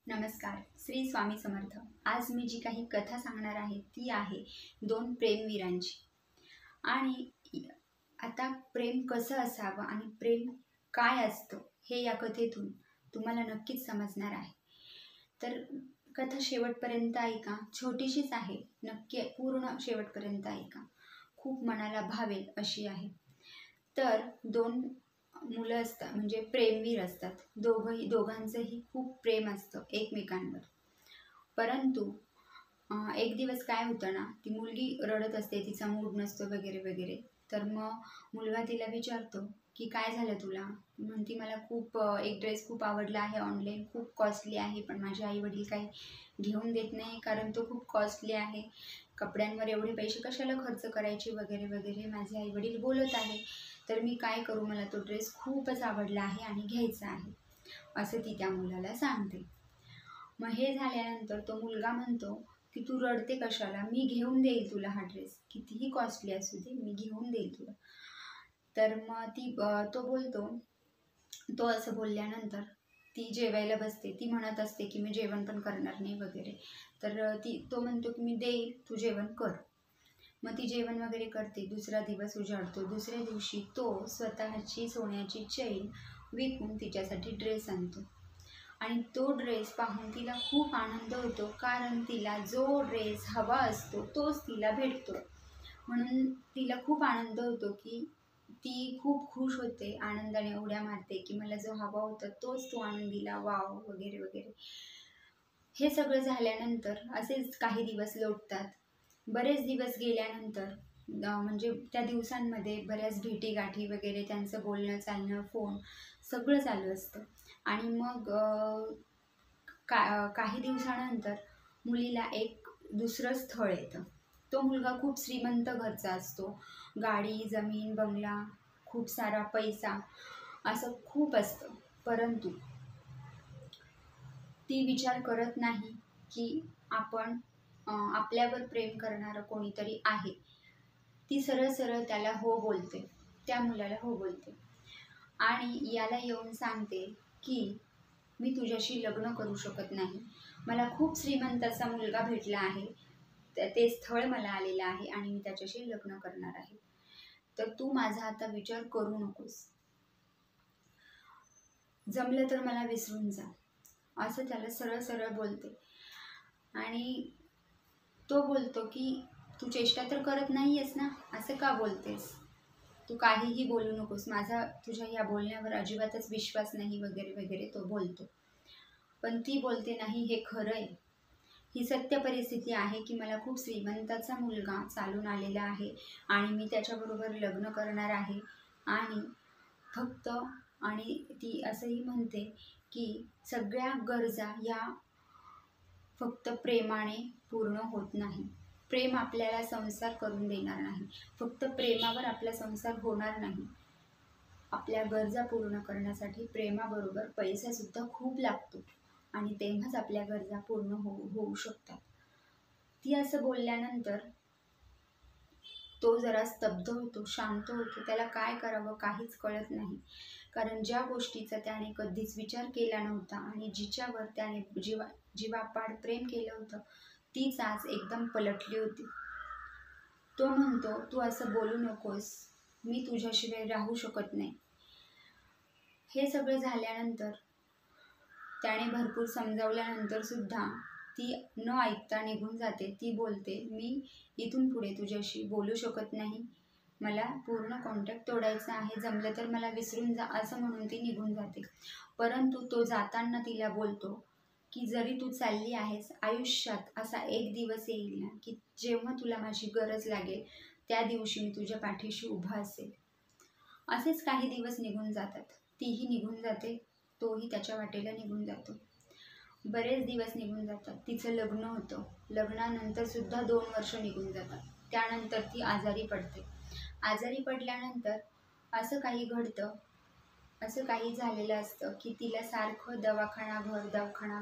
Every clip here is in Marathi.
नमस्कार. श्री स्वामी समर्थ. आज मी जी काही कथा सांगणार आहे ती आहे दोन प्रेमवीरांची. आणि आता प्रेम कसं असावं आणि प्रेम काय असतं हे या कथेतून तुम्हाला नक्कीच समजणार आहे. तर कथा शेवटपर्यंत ऐका. छोटीशीच आहे, नक्की पूर्ण शेवटपर्यंत ऐका. खूप मनाला भावेल अशी आहे. तर दोन मुलं असतात, म्हणजे प्रेमवीर असतात. दोघांचंही खूप प्रेम असतं एकमेकांवर. परंतु एक दिवस काय होतं ना, ती मुलगी रडत असते, तिचा मूड नसतो वगैरे वगैरे. तर मग मुलगा तिला विचारतो की काय झालं तुला. म्हणती मला खूप एक ड्रेस खूप आवडला आहे, ऑनलाईन खूप कॉस्टली आहे, पण माझे आई वडील काही घेऊन देत नाही कारण तो खूप कॉस्टली आहे. कपड्यांवर एवढे पैसे कशाला खर्च करायचे वगैरे वगैरे माझे आई वडील बोलत आहे. तर मी काय करू, मला तो ड्रेस खूपच आवडला आहे आणि घ्यायचा आहे, असं ती त्या मुलाला सांगते. मग हे झाल्यानंतर तो मुलगा म्हणतो की तू रडते कशाला, मी घेऊन देईल तुला हा ड्रेस, कितीही कॉस्टली असू दे, मी घेऊन देईल तुला. तर मग तो बोलतो, तो असं बोलल्यानंतर ती जेवायला बसते. ती म्हणत असते की मी जेवण पण करणार नाही वगैरे. तर तो म्हणतो की मी देईल, तू जेवण कर. मग ती जेवण वगैरे करते. दुसरा दिवस उजाडतो. दुसऱ्या दिवशी तो स्वतःची सोन्याची चैन विकून तिच्यासाठी ड्रेस आणतो. आणि तो ड्रेस पाहून तिला खूप आनंद होतो, कारण तिला जो ड्रेस हवा असतो तोच तिला भेटतो. म्हणून तिला खूप आनंद होतो की ती खूप खुश होते, आनंदाने उड्या मारते की मला जो हवा होता तोच तो आणून दिला, वाव वगैरे वगैरे. हे सगळं झाल्यानंतर असेच काही दिवस लोटतात. बरेच दिवस गेल्यानंतर म्हणजे त्या दिवसांमध्ये बऱ्याच भेटीगाठी वगैरे, त्यांचं बोलणं चालणं, फोन सगळं चालू असतं. आणि मग काही दिवसानंतर मुलीला एक दुसरं स्थळ येतं. तो मुलगा खूप श्रीमंत घरचा असतो. गाडी, जमीन, बंगला, खूप सारा पैसा असं खूप असतं. परंतु ती विचार करत नाही की आपल्यावर प्रेम करणारं कोणीतरी आहे. ती सरळ सरळ त्याला हो बोलते, त्या मुलाला हो बोलते आणि याला येऊन सांगते की मी तुझ्याशी लग्न करू शकत नाही. मला खूप श्रीमंत असा मुलगा भेटला आहे, ते स्थळ मला आलेलं आहे आणि मी त्याच्याशी लग्न करणार आहे. तर तू माझा आता विचार करू नकोस, जमलं तर मला विसरून जा, असं त्याला सरळ सरळ बोलते. आणि तो बोलतो की तू चेष्टा तर करत नाही आहेस ना, असं का बोलतेस, तू काहीही बोलू नकोस, माझा तुझ्या या बोलण्यावर अजिबातच विश्वास नाही वगैरे वगैरे तो बोलतो. पण ती बोलते नाही, हे खरं आहे, ही सत्य परिस्थिती आहे की मला खूप श्रीमंताचा मुलगा चालून आलेला आहे आणि मी त्याच्याबरोबर लग्न करणार आहे. आणि फक्त आणि ती असंही म्हणते की सगळ्या गरजा या फक्त प्रेमाने पूर्ण होत नाही. प्रेम आपल्याला संसार करून देणार नाही, फक्त प्रेमावर आपला संसार होणार नाही. आपल्या गरजा पूर्ण करण्यासाठी प्रेमाबरोबर पैसासुद्धा खूप लागतो आणि तेव्हाच आपल्या गरजा पूर्ण होऊ शकतात. ती असं बोलल्यानंतर तो जरा स्तब्ध होतो, शांत होतो. त्याला काय करावं काहीच कळत नाही, कारण ज्या गोष्टीचा त्याने कधीच विचार केला नव्हता आणि जिच्यावर त्याने जीवापाड प्रेम केलं होतं तीच आज एकदम पलटली होती. तो म्हणतो, तू असं बोलू नकोस, मी तुझ्याशिवाय राहू शकत नाही. हे सगळं झाल्यानंतर त्याने भरपूर समजावल्यानंतर सुद्धा ती न ऐकता निघून जाते. ती बोलते, मी इथून पुढे तुझ्याशी बोलू शकत नाही, मला पूर्ण कॉन्टॅक्ट तोडायचा आहे, जमलं तर मला विसरून जा, असं म्हणून ती निघून जाते. परंतु तो जाताना तिला बोलतो की जरी तू चालली आहेस, आयुष्यात असा एक दिवस येईल ना की जेव्हा तुला माझी गरज लागेल त्या दिवशी मी तुझ्या पाठीशी उभा असेल. असेच काही दिवस निघून जातात. तीही निघून जाते, तोही त्याच्या वाटेला निघून जातो. बरेच दिवस निघून जातात. तिचं लग्न होतं. लग्नानंतर सुद्धा 2 वर्ष निघून जातात. त्यानंतर ती आजारी पडते. आजारी पडल्यानंतर असं काही घडतं, असं काही झालेलं असतं की तिला सारखं दवाखाना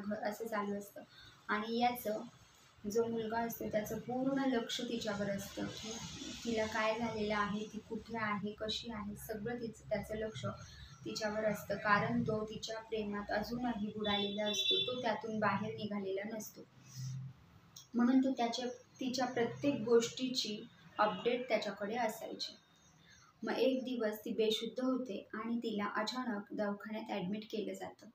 घर असं चालू असतं. आणि याचं जो मुलगा असतो त्याचं पूर्ण लक्ष तिच्यावर असतं की तिला काय झालेलं आहे, ती कुठे आहे, कशी आहे, सगळं त्याचं लक्ष तिच्यावर असतं, कारण तो तिच्या प्रेमात अजूनही बुडालेला असतो, तो त्यातून बाहेर निघालेला नसतो. म्हणून तो तिच्या प्रत्येक गोष्टीची अपडेट त्याच्याकडे असायची. मग एक दिवस ती बेशुद्ध होते आणि तिला अचानक दवाखान्यात ॲडमिट केलं जातं.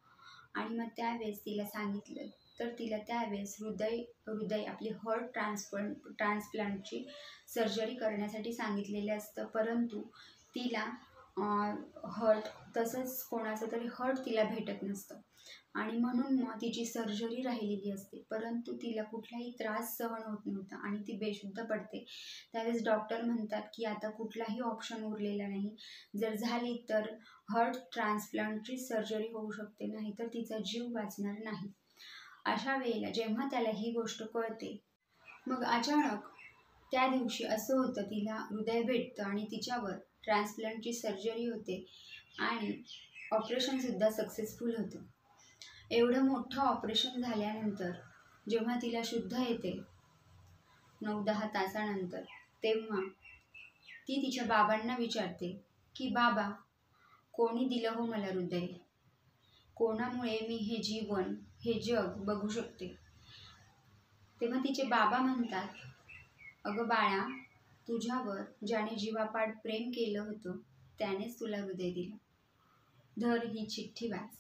आणि मग त्यावेळेस तिला सांगितलं, तर तिला त्यावेळेस हृदय आपली हार्ट ट्रान्सप्लांटची सर्जरी करण्यासाठी सांगितलेलं असतं. परंतु तिला हार्ट तसंच कोणाचं तरी हार्ट तिला भेटत नसतं आणि म्हणून मग तिची सर्जरी राहिलेली असते. परंतु तिला कुठलाही त्रास सहन होत नव्हता आणि ती बेशुद्ध पडते. त्यावेळेस डॉक्टर म्हणतात की आता कुठलाही ऑप्शन उरलेला नाही, जर झाली तर हार्ट ट्रान्सप्लांटची सर्जरी होऊ शकते, नाही तर तिचा जीव वाचणार नाही. अशा वेळेला जेव्हा त्याला ही गोष्ट कळते, मग अचानक त्या दिवशी असं होतं, तिला हृदय भेटतं आणि तिच्यावर ट्रान्सप्लांटची सर्जरी होते आणि ऑपरेशनसुद्धा सक्सेसफुल होतं. एवढं मोठं ऑपरेशन झाल्यानंतर जेव्हा तिला शुद्ध येते 9-10 तासानंतर, तेव्हा ती तिच्या बाबांना विचारते की बाबा, कोणी दिलं हो मला हृदय? कोणामुळे मी हे जीवन, हे जग बघू शकते? तेव्हा तिचे बाबा म्हणतात, अगं बाळा, तुझ्यावर ज्याने जीवापाड प्रेम केलं होतं त्यानेच तुला हृदय दिलं. धर ही चिठ्ठी वाच.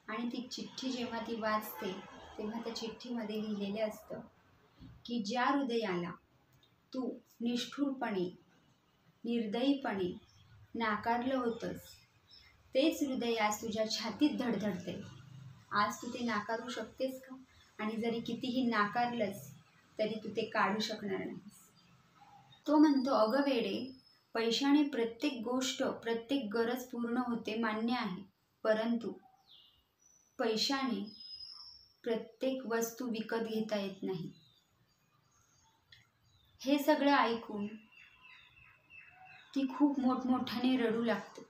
आणि ती चिठ्ठी जेव्हा ती वाचते तेव्हा त्या चिठ्ठीमध्ये लिहिलेले असतं की ज्या हृदयाला तू निष्ठुरपणे, निर्दयीपणे नाकारलं होतंस, तेच हृदय आज तुझ्या छातीत धडधडते. आज तू ते नाकारू शकतेस का? आणि जरी कितीही नाकारलंस तरी तू ते काढू शकणार नाहीस. तो म्हणतो, अगं वेडे, पैशाने प्रत्येक गोष्ट, प्रत्येक गरज पूर्ण होते मान्य आहे, परंतु पैशाने प्रत्येक वस्तू विकत घेता येत नाही. हे सगळं ऐकून ती खूप मोठमोठ्याने रडू लागते.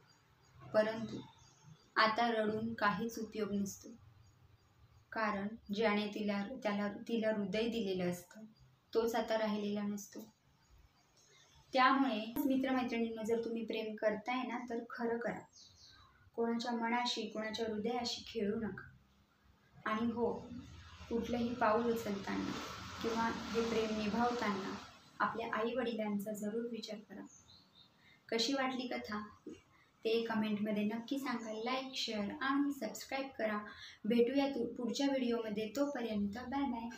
परंतु आता रडून काहीच उपयोग नसतो, कारण ज्याने तिला हृदय दिलेलं असतं तोच आता राहिलेला नसतो. त्यामुळे मित्रमैत्रिणींना जर तुम्ही प्रेम करताय ना, तर खरं करा. कोणाच्या मनाशी, कोणाच्या हृदयाशी खेळू नका. आणि हो, कुठलंही पाऊल उचलताना किंवा हे प्रेम निभावताना आपल्या आईवडिलांचा जरूर विचार करा. कशी वाटली कथा ते कमेंटमध्ये नक्की सांगा. लाईक, शेअर आणि सबस्क्राईब करा. भेटूया पुढच्या व्हिडिओमध्ये. तोपर्यंत बाय बाय.